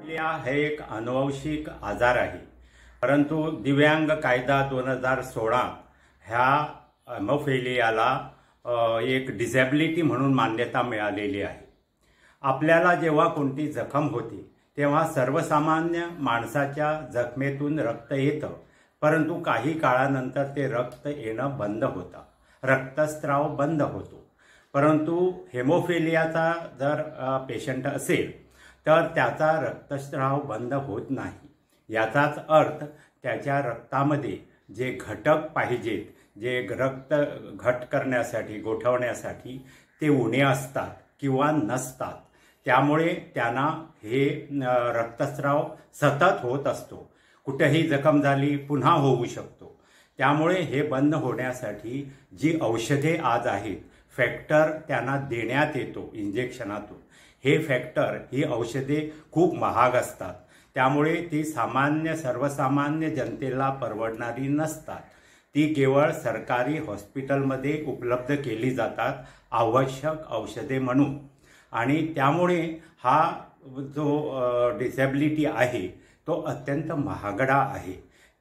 Haemophilia हे एक अनुवंशिक आजार आहे, परंतु दिव्यांग कायदा 2016 ह्या हेमोफिलियाला एक डिसॅबिलिटी म्हणून मान्यता मिळालेली आहे। आपल्याला जेव्हा कोणती जखम होते तेव्हा सर्वसामान्य माणसाच्या जखमेतून रक्त येतं, परंतु काही काळानंतर ते रक्त येणं बंद होतं, रक्तस्राव बंद होतो। परंतु हेमोफिलियाचा जर पेशंट असेल तर त्याचा रक्तस्राव बंद होत नाही। याचाच अर्थ त्याच्या रक्तामध्ये जे घटक पाहिजेत, जे रक्त घट करण्यासाठी गोठवण्यासाठी ते उणे असतात किंवा नसतात, त्यामुळे त्यांना हे रक्तस्राव सतत होत असतो। कुठेही जखम झाली पुन्हा होऊ शकतो। त्यामुळे हे बंद होण्यासाठी जी औषधे आज आहेत, फॅक्टर त्यांना देण्यात येतो इंजेक्शनातून। हे फॅक्टर ही औषधे खूप महाग असतात, त्यामुळे ती सर्वसामान्य जनतेला परवडणारी नसतात। ती केवळ सरकारी हॉस्पिटलमध्ये उपलब्ध केली जातात आवश्यक औषधे म्हणून। आणि त्यामुळे हा जो डिसॅबिलिटी आहे तो अत्यंत महागडा आहे।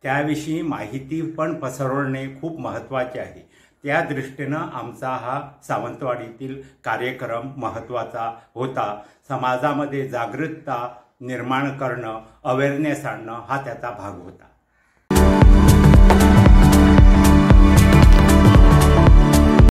त्याविषयी माहिती पण पसरवणे खूप महत्त्वाचे आहे। त्या दृष्टीनं आमचा हा सावंतवाडीतील कार्यक्रम महत्त्वाचा होता। समाजामध्ये जागरूकता निर्माण करणं, अवेअरनेस आणणं हा त्याचा भाग होता।